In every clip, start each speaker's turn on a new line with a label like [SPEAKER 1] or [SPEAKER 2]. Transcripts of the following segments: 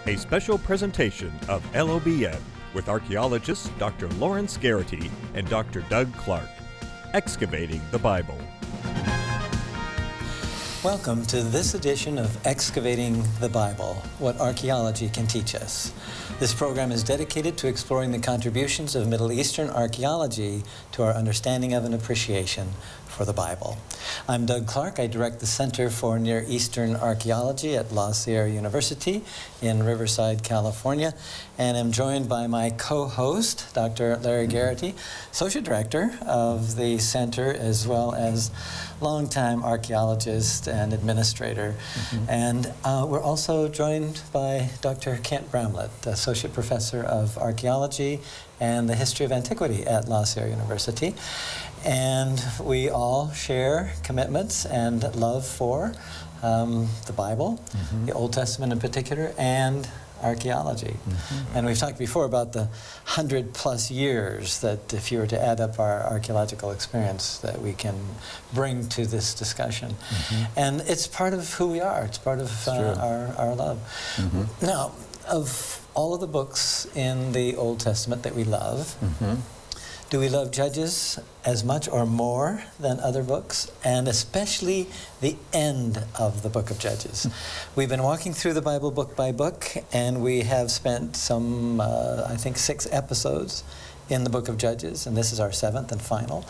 [SPEAKER 1] A special presentation of LLBN with archaeologists Dr. Lawrence Garrity and Dr. Doug Clark. Excavating the Bible.
[SPEAKER 2] Welcome to this edition of Excavating the Bible, What Archaeology Can Teach Us. This program is dedicated to exploring the contributions of Middle Eastern archaeology to our understanding of and appreciation for the Bible. I'm Doug Clark. I direct the Center for Near Eastern Archaeology at La Sierra University in Riverside, California, and am joined by my co-host, Dr. Larry Garrity, Associate Director of the Center, as well as longtime archaeologist and administrator. And we're also joined by Dr. Kent Bramlett, Associate Professor of Archaeology and the History of Antiquity at La Sierra University. And we all share commitments and love for the Bible, the Old Testament in particular, and archaeology. And we've talked before about the 100+ years that, if you were to add up our archaeological experience, that we can bring to this discussion. And it's part of who we are. It's part of our love. Now, of all of the books in the Old Testament that we love, do we love Judges as much or more than other books? And especially the end of the book of Judges. We've been walking through the Bible book by book, and we have spent some, I think, 6 episodes in the book of Judges, and this is our 7th and final.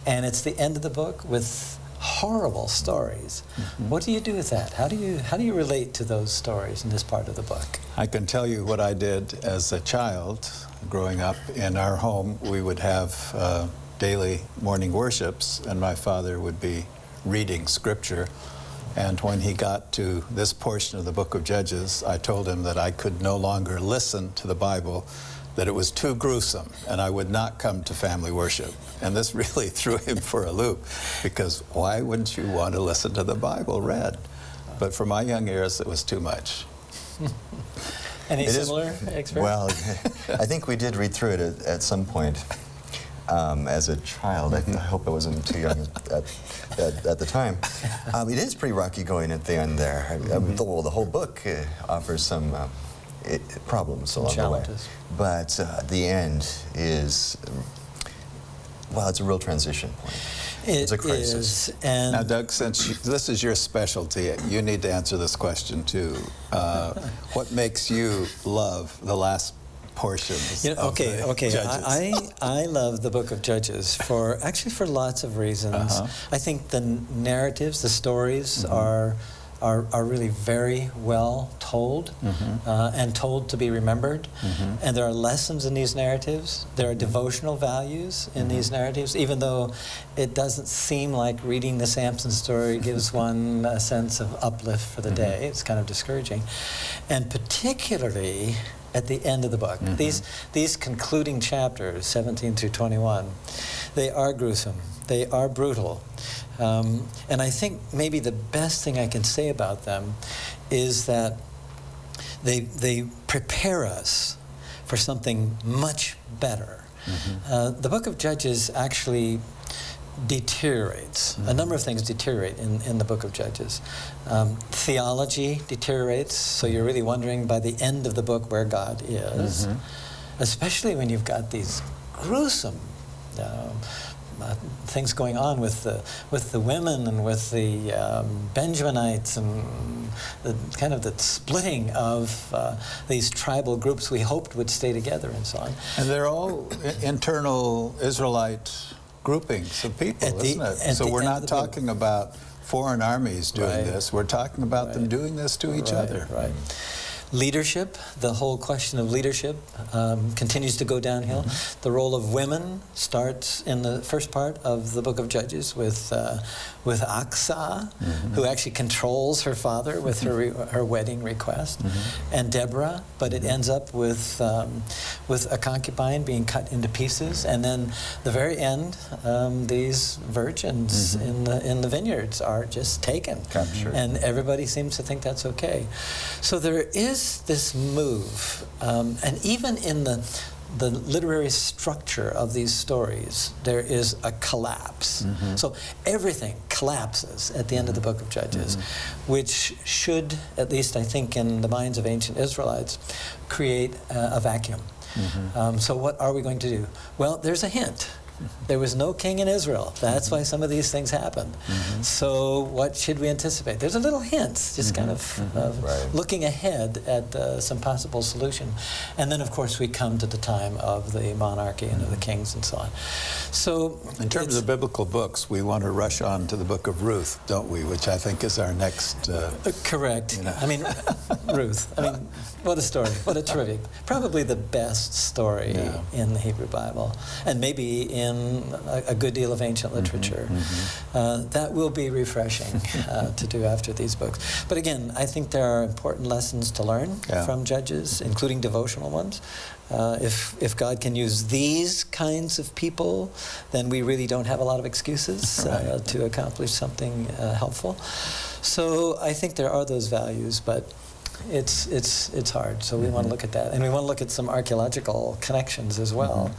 [SPEAKER 2] And it's the end of the book with horrible stories. What do you do with that? How do you relate to those stories in this part of the book?
[SPEAKER 3] I can tell you what I did as a child. Growing up in our home, we would have daily morning worships, and my father would be reading scripture. And when he got to this portion of the book of Judges, I told him that I could no longer listen to the Bible, that it was too gruesome, and I would not come to family worship. And this really threw him for a loop, because why wouldn't you want to listen to the Bible read? But for my young ears, it was too much.
[SPEAKER 2] Any similar experience?
[SPEAKER 4] Well, I think we did read through it at some point as a child. I hope I wasn't too young at the time. It is pretty rocky going at the end there. The whole book offers some problems along the way. But the end is, well, it's a real transition point. It's a crisis.
[SPEAKER 2] And
[SPEAKER 3] now, Doug, since this is your specialty, you need to answer this question too. What makes you love the last portions of the Judges?
[SPEAKER 2] I love the book of Judges for lots of reasons. I think the narratives, the stories are really very well told and told to be remembered. And there are lessons in these narratives. There are devotional values in these narratives, even though it doesn't seem like reading the Samson story gives one a sense of uplift for the day. It's kind of discouraging. And particularly at the end of the book, these concluding chapters, 17 through 21, they are gruesome. They are brutal. And I think maybe the best thing I can say about them is that they prepare us for something much better. The book of Judges actually deteriorates. A number of things deteriorate in the book of Judges. Theology deteriorates, so you're really wondering by the end of the book where God is, especially when you've got these gruesome things going on with the women and with the Benjaminites, and the kind of the splitting of these tribal groups we hoped would stay together and so on.
[SPEAKER 3] And they're all internal Israelite groupings of people, isn't it? So we're not talking about foreign armies doing this. We're talking about them doing this to each other.
[SPEAKER 2] Leadership, the whole question of leadership continues to go downhill. The role of women starts in the first part of the book of Judges with Aksa, who actually controls her father with her wedding request, and Deborah. But it ends up with a concubine being cut into pieces, and then the very end, these virgins in the vineyards are just taken, and everybody seems to think that's okay. So there is this move, and even in the the literary structure of these stories, there is a collapse. So everything collapses at the end of the book of Judges, which should, at least I think in the minds of ancient Israelites, create a vacuum. So what are we going to do? Well, there's a hint. There was no king in Israel. That's why some of these things happened. So what should we anticipate? There's a little hint, just kind of looking ahead at some possible solution. And then, of course, we come to the time of the monarchy and of the kings and so on. So
[SPEAKER 3] in terms of biblical books, we want to rush on to the book of Ruth, don't we? Which I think is our next...
[SPEAKER 2] correct. You know. I mean, Ruth. I mean, what a story. What a terrific. Probably the best story in the Hebrew Bible. And maybe in a good deal of ancient literature. That will be refreshing to do after these books. But again, I think there are important lessons to learn from Judges, including devotional ones. If God can use these kinds of people, then we really don't have a lot of excuses to accomplish something helpful. So I think there are those values, but it's hard, so we want to look at that. And we want to look at some archaeological connections as well.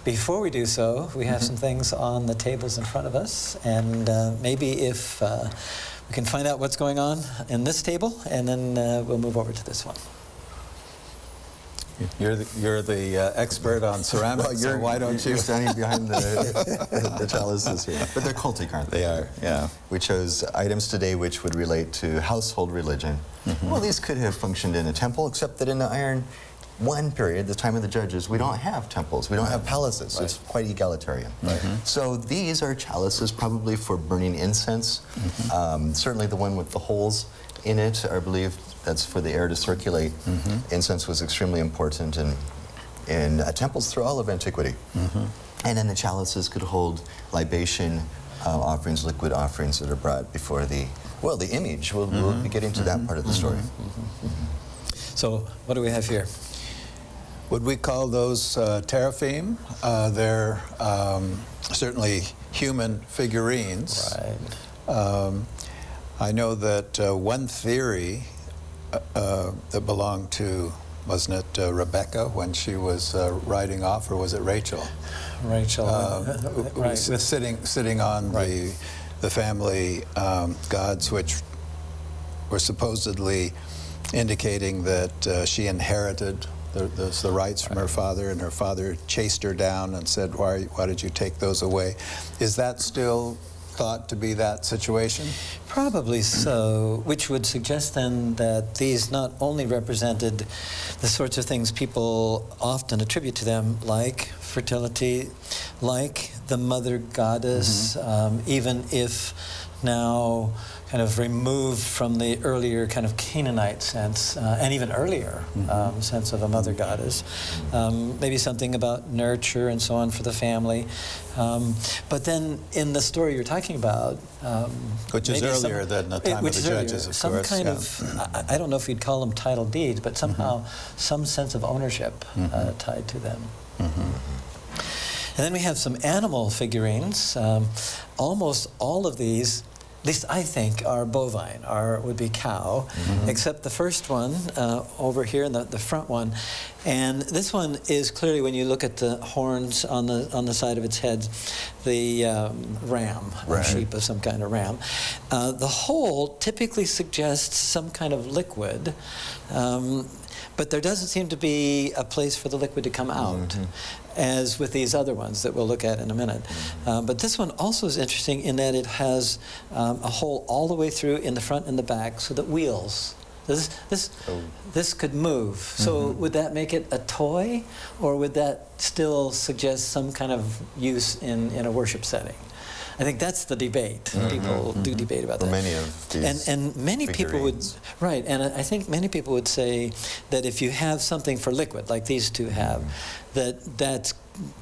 [SPEAKER 2] Before we do so, we have some things on the tables in front of us, and maybe if we can find out what's going on in this table, and then we'll move over to this one.
[SPEAKER 3] You're the expert on ceramics,
[SPEAKER 4] Well,
[SPEAKER 3] so why don't you?
[SPEAKER 4] You're standing behind the chalices here. But they're cultic, aren't they?
[SPEAKER 3] They are, yeah.
[SPEAKER 4] We chose items today which would relate to household religion. Well, these could have functioned in a temple, except that in the Iron One period, the time of the Judges, we don't have temples, we don't have palaces. It's quite egalitarian. So these are chalices probably for burning incense. Certainly the one with the holes in it, I believe that's for the air to circulate. Incense was extremely important in temples through all of antiquity. And then the chalices could hold libation offerings, liquid offerings that are brought before the image. We'll be getting to that part of the story.
[SPEAKER 2] So what do we have here?
[SPEAKER 3] Would we call those teraphim? They're certainly human figurines. I know that one theory that belonged to, wasn't it Rebecca when she was riding off, or was it Rachel?
[SPEAKER 2] Rachel,
[SPEAKER 3] sitting on the family gods, which were supposedly indicating that she inherited the rights from her father, and her father chased her down and said, why did you take those away? Is that still thought to be that situation?
[SPEAKER 2] Probably so, which would suggest then that these not only represented the sorts of things people often attribute to them, like fertility, like the mother goddess, even if now kind of removed from the earlier kind of Canaanite sense, and even earlier sense of a mother goddess. Maybe something about nurture and so on for the family. But then in the story you're talking about...
[SPEAKER 3] which is earlier than the time of the Judges, of course.
[SPEAKER 2] Some kind of, I don't know if you'd call them title deeds, but somehow some sense of ownership tied to them. And then we have some animal figurines. Almost all of these, at least I think, are bovine, would be cow, except the first one over here, the front one. And this one is clearly, when you look at the horns on the side of its head, the ram, a sheep of some kind of ram. The hole typically suggests some kind of liquid, but there doesn't seem to be a place for the liquid to come out, as with these other ones that we'll look at in a minute. But this one also is interesting in that it has a hole all the way through in the front and the back, so that wheels. This could move. So would that make it a toy, or would that still suggest some kind of use in a worship setting? I think that's the debate. People do debate about that.
[SPEAKER 4] Many of these
[SPEAKER 2] and many people would,
[SPEAKER 4] figurines.
[SPEAKER 2] and I think many people would say that if you have something for liquid, like these two have, that's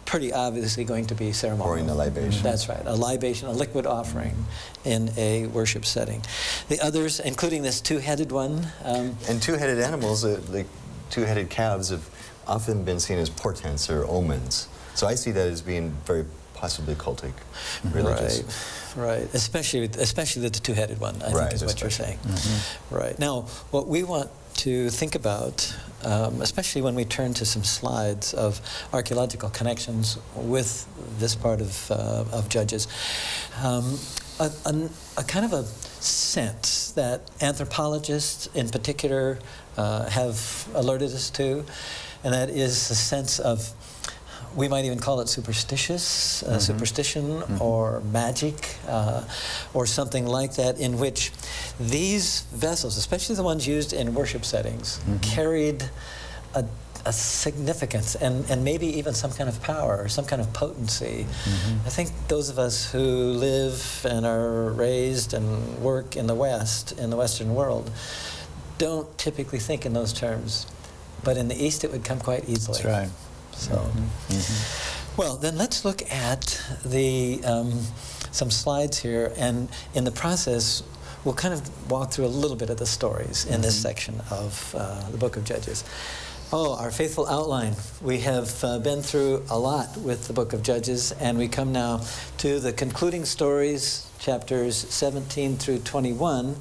[SPEAKER 2] pretty obviously going to be ceremonial.
[SPEAKER 4] Pouring a libation.
[SPEAKER 2] That's right, a libation, a liquid offering in a worship setting. The others, including this two-headed one.
[SPEAKER 4] And two-headed animals, like two-headed calves, have often been seen as portents or omens. So I see that as being very possibly cultic, religious.
[SPEAKER 2] Right. Especially the two-headed one, I think is what you're saying. Right. Now, what we want to think about, especially when we turn to some slides of archaeological connections with this part of Judges, a kind of a sense that anthropologists in particular have alerted us to, and that is a sense of, we might even call it superstition or magic or something like that, in which these vessels, especially the ones used in worship settings, carried a significance and maybe even some kind of power or some kind of potency. I think those of us who live and are raised and work in the West, in the Western world, don't typically think in those terms. But in the East, it would come quite easily.
[SPEAKER 3] That's right.
[SPEAKER 2] So, well, then let's look at the some slides here, and in the process, we'll kind of walk through a little bit of the stories in this section of the book of Judges. Oh, our faithful outline. We have been through a lot with the book of Judges, and we come now to the concluding stories, chapters 17 through 21,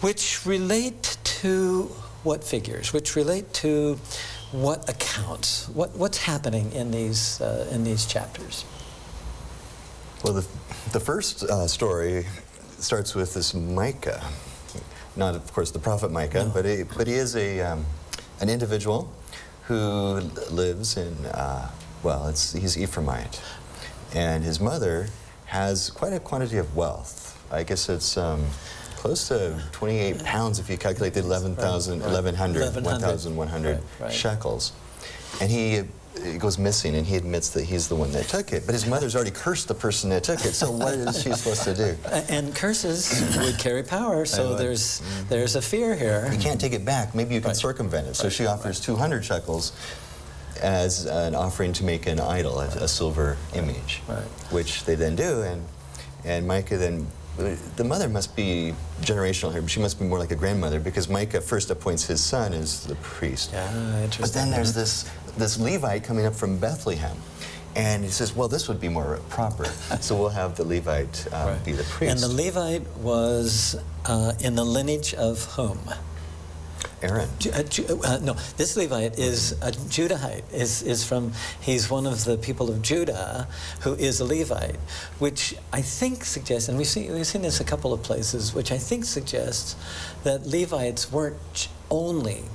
[SPEAKER 2] which relate to what figures? Which relate to what accounts? What's happening in these chapters?
[SPEAKER 4] Well, the first story starts with this Micah, not of course the prophet Micah, no. but he is an individual who lives in he's Ephraimite, and his mother has quite a quantity of wealth. I guess it's close to 28 pounds if you calculate the 1,100 shekels. And he goes missing, and he admits that he's the one that took it. But his mother's already cursed the person that took it, so what is she supposed to do?
[SPEAKER 2] And curses would carry power, so there's a fear here.
[SPEAKER 4] You can't take it back. Maybe you can circumvent it. So she offers 200 shekels as an offering to make an idol, a silver image, which they then do. And Micah then... The mother must be generational here. She must be more like a grandmother, because Micah first appoints his son as the priest.
[SPEAKER 2] Yeah, interesting.
[SPEAKER 4] But then there's this Levite coming up from Bethlehem. And he says, well, this would be more proper. So we'll have the Levite be the priest.
[SPEAKER 2] And the Levite was in the lineage of whom?
[SPEAKER 4] Aaron.
[SPEAKER 2] No, this Levite is a Judahite. He's one of the people of Judah who is a Levite, which I think suggests, and we've seen this a couple of places, which I think suggests that Levites weren't only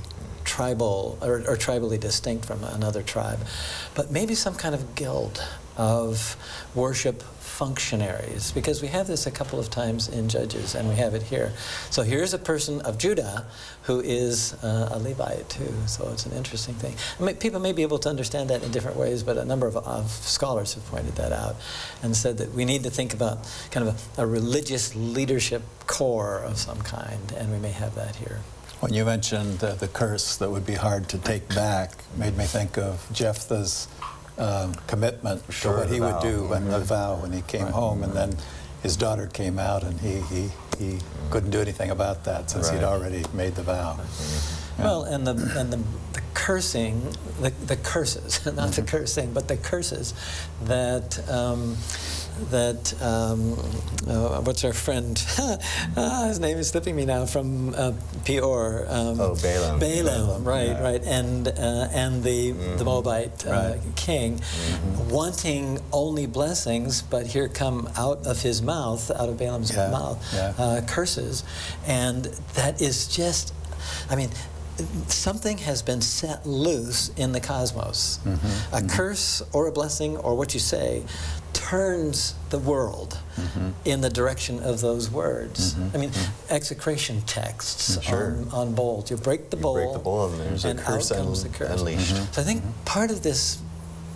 [SPEAKER 2] tribal or tribally distinct from another tribe, but maybe some kind of guild of worship functionaries, because we have this a couple of times in Judges, and we have it here. So here's a person of Judah who is a Levite too, so it's an interesting thing. I mean, people may be able to understand that in different ways, but a number of scholars have pointed that out and said that we need to think about kind of a religious leadership core of some kind, and we may have that here.
[SPEAKER 3] When you mentioned the curse that would be hard to take back, made me think of Jephthah's commitment to what he would do when the vow, when he came home, and then his daughter came out, and he couldn't do anything about that since he'd already made the vow.
[SPEAKER 2] Well, and the cursing, the curses, not the cursing, but the curses that what's our friend? His name is slipping me now, from Peor.
[SPEAKER 4] Balaam.
[SPEAKER 2] Balaam, right, and the Moabite king, wanting only blessings, but here come out of his mouth, out of Balaam's mouth, curses, and that is just, I mean, something has been set loose in the cosmos. A curse or a blessing, or what you say, turns the world in the direction of those words. I mean, execration texts on bowls. You break the bowl,
[SPEAKER 4] and there's a curse
[SPEAKER 2] out comes the curse.
[SPEAKER 4] Unleashed.
[SPEAKER 2] So I think part of this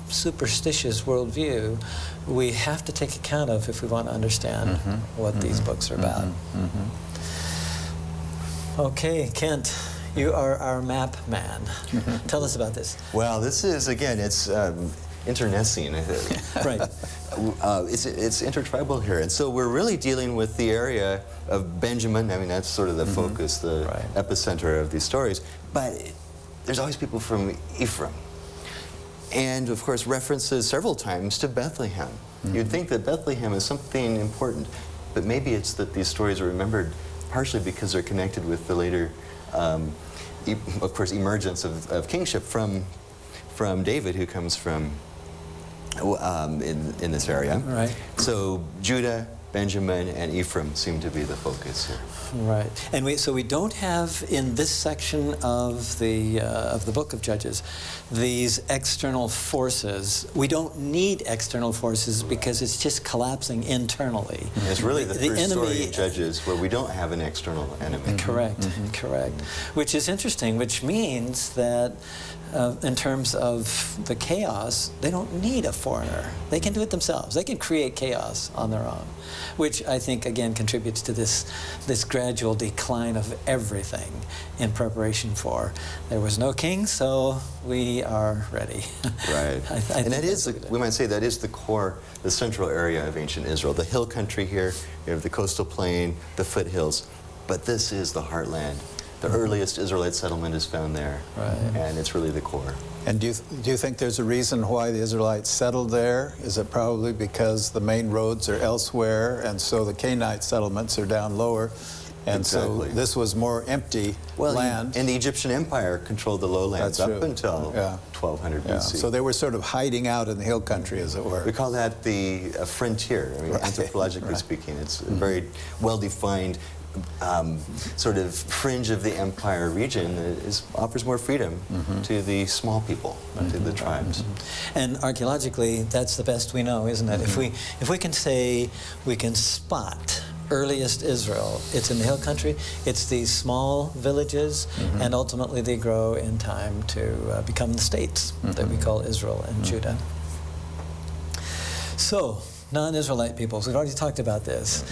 [SPEAKER 2] superstitious worldview we have to take account of if we want to understand what these books are about. Okay, Kent, you are our map man. Tell us about this.
[SPEAKER 4] Well, this is, again, it's internecine.
[SPEAKER 2] Right.
[SPEAKER 4] It's intertribal here. And so we're really dealing with the area of Benjamin. I mean, that's sort of the focus, the epicenter of these stories. But there's always people from Ephraim. And, of course, references several times to Bethlehem. You'd think that Bethlehem is something important, but maybe it's that these stories are remembered partially because they're connected with the later of course, emergence of kingship from David, who comes from in this area.
[SPEAKER 2] Right.
[SPEAKER 4] So Judah, Benjamin, and Ephraim seem to be the focus here.
[SPEAKER 2] Right, and so we don't have in this section of the book of Judges these external forces. We don't need external forces because it's just collapsing internally.
[SPEAKER 4] It's really the first
[SPEAKER 2] enemy,
[SPEAKER 4] story of Judges where we don't have an external enemy.
[SPEAKER 2] Correct, correct. Which is interesting, which means that in terms of the chaos, they don't need a foreigner. They can do it themselves. They can create chaos on their own, which I think, again, contributes to this gradual decline of everything in preparation for there was no king, so we are ready.
[SPEAKER 4] Right.
[SPEAKER 2] And
[SPEAKER 4] that is, we might say, that is the core, the central area of ancient Israel. The hill country here, you have the coastal plain, the foothills, but this is the heartland. The earliest Israelite settlement is found there,
[SPEAKER 2] right.
[SPEAKER 4] And it's really the core.
[SPEAKER 3] And do you think there's a reason why the Israelites settled there? Is it probably because the main roads are elsewhere, and so the Canaanite settlements are down lower, and
[SPEAKER 4] exactly.
[SPEAKER 3] So this was more empty land?
[SPEAKER 4] And the Egyptian Empire controlled the lowlands up until 1200 BC.
[SPEAKER 3] So they were sort of hiding out in the hill country, as it were.
[SPEAKER 4] We call that the frontier. I mean, anthropologically speaking, it's a very well-defined sort of fringe of the empire region that offers more freedom to the small people, to the tribes.
[SPEAKER 2] And archaeologically, that's the best we know, isn't it? If we can say we can spot earliest Israel, it's in the hill country, it's these small villages, and ultimately they grow in time to become the states that we call Israel and Judah. So, non-Israelite peoples, we've already talked about this.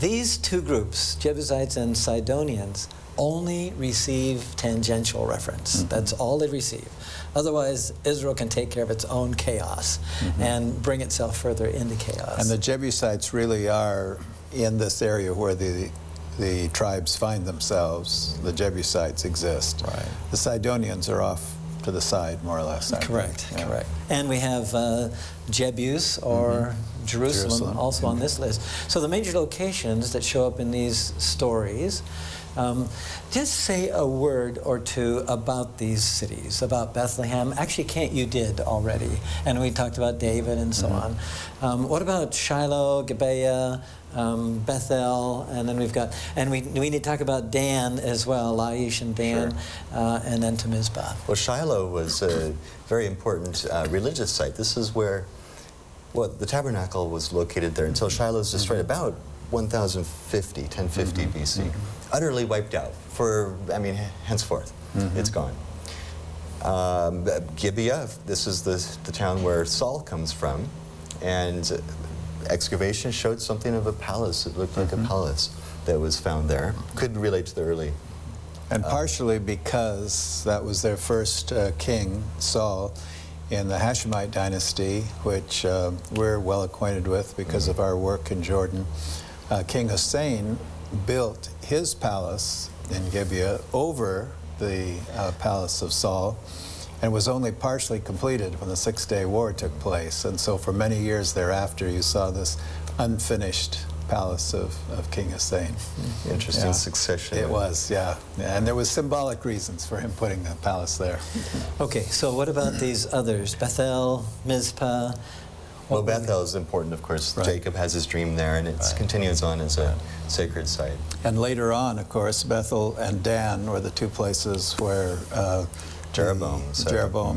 [SPEAKER 2] These two groups, Jebusites and Sidonians, only receive tangential reference. That's all they receive. Otherwise, Israel can take care of its own chaos and bring itself further into chaos.
[SPEAKER 3] And the Jebusites really are in this area where the tribes find themselves. The Jebusites exist.
[SPEAKER 2] Right.
[SPEAKER 3] The Sidonians are off to the side, more or less.
[SPEAKER 2] Correct, correct. And we have Jebus, or Jerusalem, also on this list. So the major locations that show up in these stories, just say a word or two about these cities, about Bethlehem. Actually, Kent, you did already, and we talked about David and so on. What about Shiloh, Gibeah, Bethel, and then we've got, and we need to talk about Dan as well, Laish and Dan, and then to Mizpah.
[SPEAKER 4] Well, Shiloh was a very important religious site. This is where, the tabernacle was located there until Shiloh was destroyed about 1050 BC. Utterly wiped out for, henceforth, it's gone. Gibeah, this is the town where Saul comes from, and excavation showed something of a palace. It looked like a palace that was found there. Could relate to the early.
[SPEAKER 3] And partially because that was their first king, Saul, in the Hashemite dynasty, which we're well acquainted with because of our work in Jordan. King Hussein built his palace in Gibeah over the palace of Saul, and was only partially completed when the Six-Day War took place. And so for many years thereafter, you saw this unfinished palace of King Hussein.
[SPEAKER 4] Interesting succession.
[SPEAKER 3] It was, and there was symbolic reasons for him putting the palace there.
[SPEAKER 2] Okay, so what about these others? Bethel, Mizpah?
[SPEAKER 4] Well, Bethel is important, of course. Jacob has his dream there, and it continues on as a sacred site.
[SPEAKER 3] And later on, of course, Bethel and Dan were the two places where Jeroboam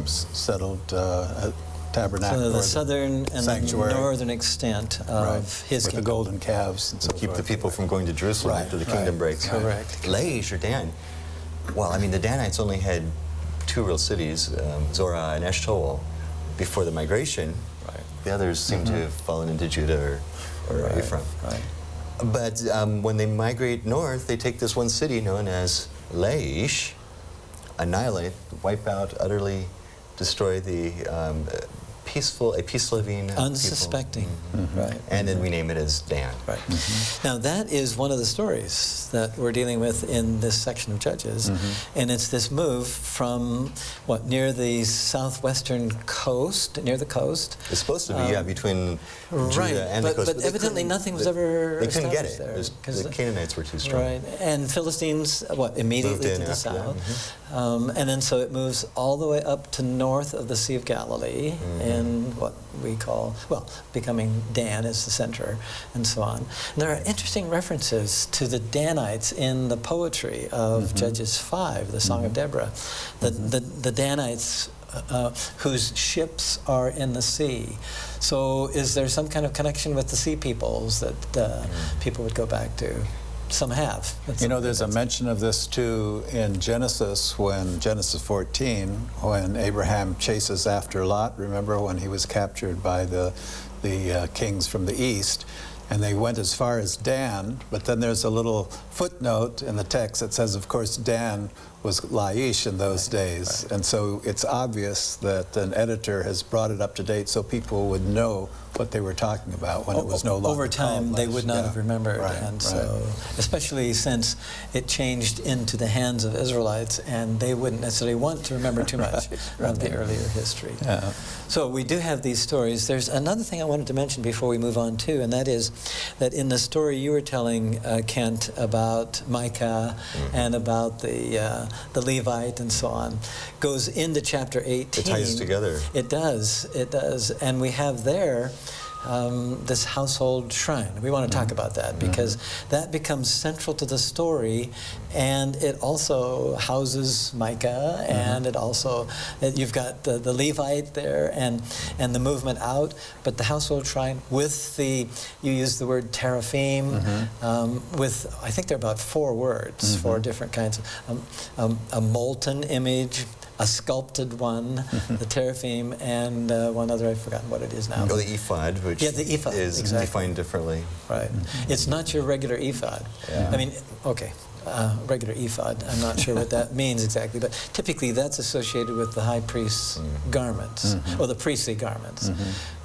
[SPEAKER 3] settled a tabernacle.
[SPEAKER 2] So the southern and
[SPEAKER 3] sanctuary.
[SPEAKER 2] The northern extent of his
[SPEAKER 3] with
[SPEAKER 2] kingdom.
[SPEAKER 3] the golden calves and so
[SPEAKER 4] keep
[SPEAKER 3] forth.
[SPEAKER 4] the people from going to Jerusalem after the kingdom breaks.
[SPEAKER 2] Correct.
[SPEAKER 4] Laish, or Dan. Well, the Danites only had two real cities, Zorah and Eshtaol, before the migration. The others seem to have fallen into Judah or Ephraim. But when they migrate north, they take this one city known as Laish, annihilate, wipe out, utterly destroy the peace-loving
[SPEAKER 2] unsuspecting,
[SPEAKER 4] and then rename it as Dan.
[SPEAKER 2] Now that is one of the stories that we're dealing with in this section of Judges, and it's this move from near the southwestern coast, near the coast.
[SPEAKER 4] It's supposed to be between Judah and the coast,
[SPEAKER 2] but evidently nothing was ever
[SPEAKER 4] they couldn't get it
[SPEAKER 2] there
[SPEAKER 4] because the Canaanites were too strong.
[SPEAKER 2] And Philistines immediately to the south. And then so it moves all the way up to north of the Sea of Galilee in what we call, well, becoming Dan is the center, and so on. And there are interesting references to the Danites in the poetry of Judges 5, the Song of Deborah. The Danites whose ships are in the sea. So is there some kind of connection with the sea peoples that people would go back to? Some have.
[SPEAKER 3] You know, there's a mention of this too in Genesis, Genesis 14, when Abraham chases after Lot. Remember when he was captured by the kings from the east? And they went as far as Dan, but then there's a little footnote in the text that says, of course, Dan was Laish in those days. Right. And so it's obvious that an editor has brought it up to date so people would know what they were talking about when it was no longer
[SPEAKER 2] over time they would not have remembered.
[SPEAKER 3] Right,
[SPEAKER 2] and so especially since it changed into the hands of Israelites, and they wouldn't necessarily want to remember too much of the earlier history. Yeah. So we do have these stories. There's another thing I wanted to mention before we move on too, and that is that in the story you were telling, Kent, about Micah and about the Levite and so on, goes into chapter 18.
[SPEAKER 4] It ties together.
[SPEAKER 2] It does, and we have there this household shrine. We want to talk about that because that becomes central to the story, and it also houses Micah, and it also, you've got the Levite there and the movement out, but the household shrine with you use the word teraphim, with, I think there are about 4 words, 4 different kinds of, a molten image, a sculpted one, the teraphim, and one other, I've forgotten what it is now.
[SPEAKER 4] Oh, the ephod, which
[SPEAKER 2] the ephod,
[SPEAKER 4] is defined differently.
[SPEAKER 2] Right. It's not your regular ephod. I mean, okay, regular ephod, I'm not sure what that means exactly, but typically that's associated with the high priest's garments, or the priestly garments.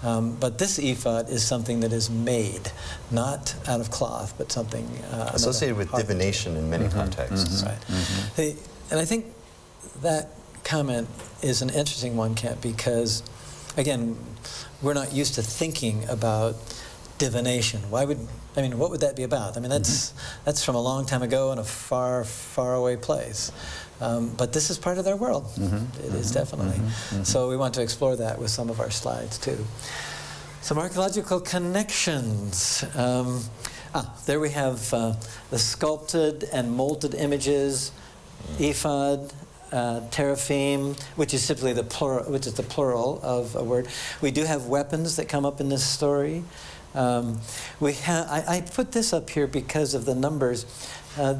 [SPEAKER 2] But this ephod is something that is made, not out of cloth, but something
[SPEAKER 4] associated with divination in many contexts.
[SPEAKER 2] Right. And I think that comment is an interesting one, Kent, because, again, we're not used to thinking about divination. What would that be about? I mean, that's from a long time ago in a far, far away place. But this is part of their world. It is definitely. So we want to explore that with some of our slides, too. Some archaeological connections. There we have the sculpted and molded images, ephod, teraphim, which is simply the plural of a word. We do have weapons that come up in this story. I put this up here because of the numbers.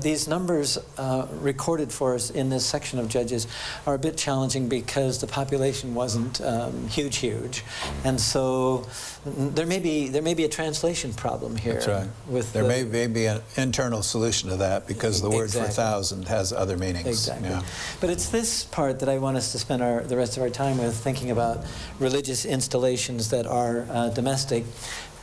[SPEAKER 2] These numbers recorded for us in this section of Judges are a bit challenging because the population wasn't huge, and so there may be a translation problem here.
[SPEAKER 3] That's right. There may be an internal solution to that because the word for 1,000 has other meanings.
[SPEAKER 2] Exactly.
[SPEAKER 3] Yeah.
[SPEAKER 2] But it's this part that I want us to spend the rest of our time with, thinking about religious installations that are domestic.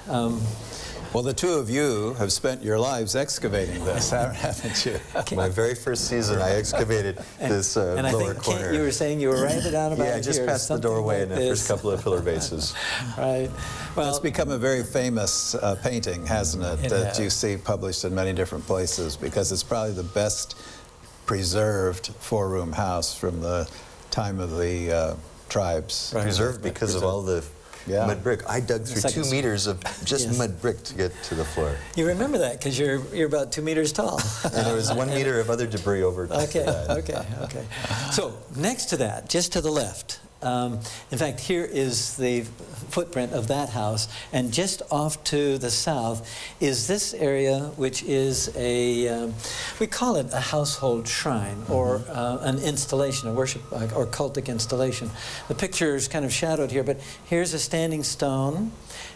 [SPEAKER 3] Well, the two of you have spent your lives excavating this, haven't you?
[SPEAKER 4] My very first season, I excavated this lower corner.
[SPEAKER 2] And I think, Kent, you were saying you were right down about
[SPEAKER 4] here. Yeah, just past the doorway and the first couple of pillar bases.
[SPEAKER 2] Right. Well,
[SPEAKER 3] it's become a very famous painting, hasn't it? That you see published in many different places because it's probably the best preserved 4-room house from the time of the tribes.
[SPEAKER 4] Right. Preserved because of all the mud brick. I dug through 2 meters of just mud brick to get to the floor.
[SPEAKER 2] You remember that because you're about 2 meters tall.
[SPEAKER 4] And there was 1 meter of other debris over top of that.
[SPEAKER 2] Okay. So next to that, just to the left, in fact, here is the footprint of that house, and just off to the south is this area, which is we call it a household shrine, or an installation, a worship or cultic installation. The picture is kind of shadowed here, but here's a standing stone,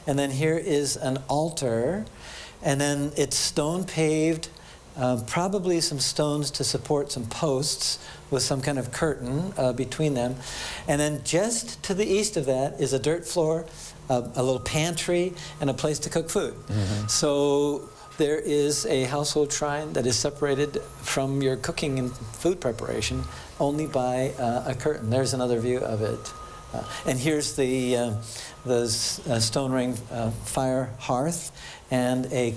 [SPEAKER 2] and then here is an altar, and then it's stone paved, probably some stones to support some posts with some kind of curtain between them. And then just to the east of that is a dirt floor, a little pantry, and a place to cook food. So there is a household shrine that is separated from your cooking and food preparation only by a curtain. There's another view of it. And here's the stone ring fire hearth, and a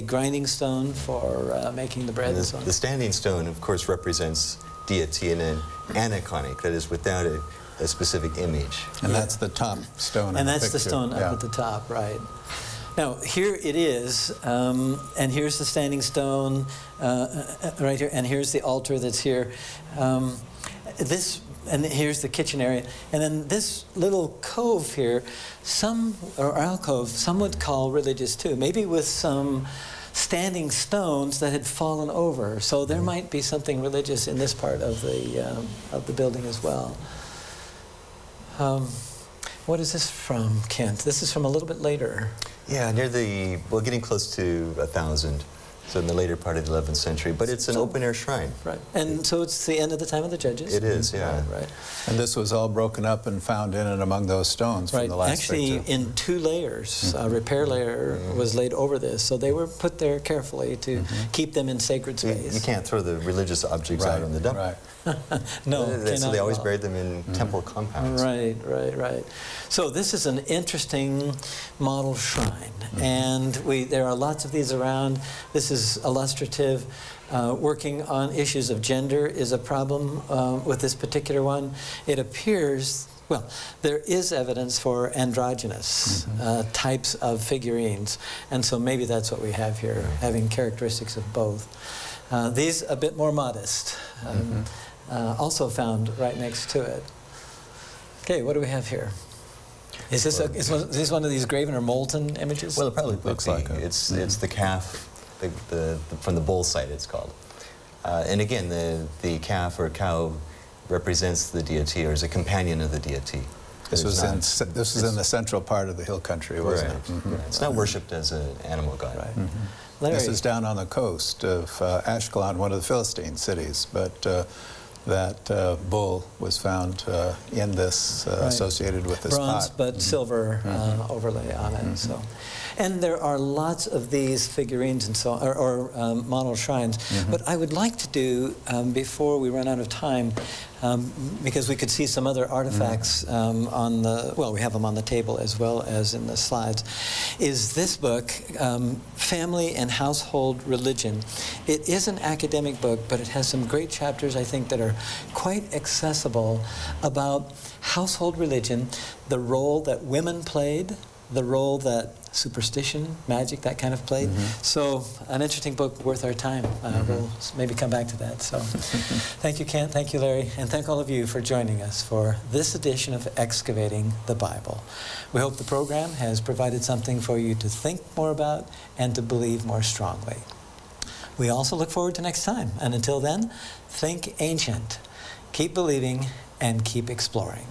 [SPEAKER 2] grinding stone for making the bread.
[SPEAKER 4] And the standing stone, of course, represents deity and an aniconic, that is without a specific image.
[SPEAKER 3] And that's the top stone.
[SPEAKER 2] And
[SPEAKER 3] in
[SPEAKER 2] that's the
[SPEAKER 3] picture.
[SPEAKER 2] stone
[SPEAKER 3] Yeah.
[SPEAKER 2] up at the top, right. Now, here it is, and here's the standing stone right here, and here's the altar that's here. And here's the kitchen area. And then this little cove here, or alcove, some would call religious too, maybe with some standing stones that had fallen over. So there might be something religious in this part of the building as well. What is this from, Kent? This is from a little bit later.
[SPEAKER 4] Yeah, getting close to 1000. So in the later part of the 11th century, but it's an open-air shrine.
[SPEAKER 2] Right, and so it's the end of the time of the judges.
[SPEAKER 4] It is, yeah.
[SPEAKER 2] Right.
[SPEAKER 3] And this was all broken up and found in and among those stones from the last
[SPEAKER 2] Actually,
[SPEAKER 3] picture.
[SPEAKER 2] in 2 layers. A repair layer was laid over this, so they were put there carefully to keep them in sacred space.
[SPEAKER 4] You can't throw the religious objects out on the dump.
[SPEAKER 3] Right.
[SPEAKER 2] No,
[SPEAKER 4] So they always
[SPEAKER 2] cannot.
[SPEAKER 4] buried them in temple compounds.
[SPEAKER 2] Right. So this is an interesting model shrine, and there are lots of these around. This is illustrative. Working on issues of gender is a problem with this particular one. It appears, well, there is evidence for androgynous types of figurines, and so maybe that's what we have here, having characteristics of both. These a bit more modest. Also found right next to it. Okay, what do we have here? Is this one of these graven or molten images?
[SPEAKER 4] Well, it probably
[SPEAKER 3] Looks
[SPEAKER 4] looks
[SPEAKER 3] like
[SPEAKER 4] like
[SPEAKER 3] it.
[SPEAKER 4] it's the calf, from the bull site it's called. And again, the calf or cow represents the deity or is a companion of the deity.
[SPEAKER 3] This was in the central part of the hill country, wasn't it?
[SPEAKER 4] Right. It's not worshipped as an animal god.
[SPEAKER 2] Right. Larry.
[SPEAKER 3] This is down on the coast of Ashkelon, one of the Philistine cities, but that bull was found in this, associated with this
[SPEAKER 2] bronze,
[SPEAKER 3] pot.
[SPEAKER 2] but silver overlay on it. So, and there are lots of these figurines and so on, or model shrines. What I would like to do before we run out of time, because we could see some other artifacts on the, well, we have them on the table as well as in the slides, is this book, Family and Household Religion. It is an academic book, but it has some great chapters, I think, that are quite accessible about household religion, the role that women played, the role that superstition, magic, that kind of played. So an interesting book worth our time. We'll maybe come back to that. So thank you, Kent. Thank you, Larry. And thank all of you for joining us for this edition of Excavating the Bible. We hope the program has provided something for you to think more about and to believe more strongly. We also look forward to next time. And until then, think ancient, keep believing, and keep exploring.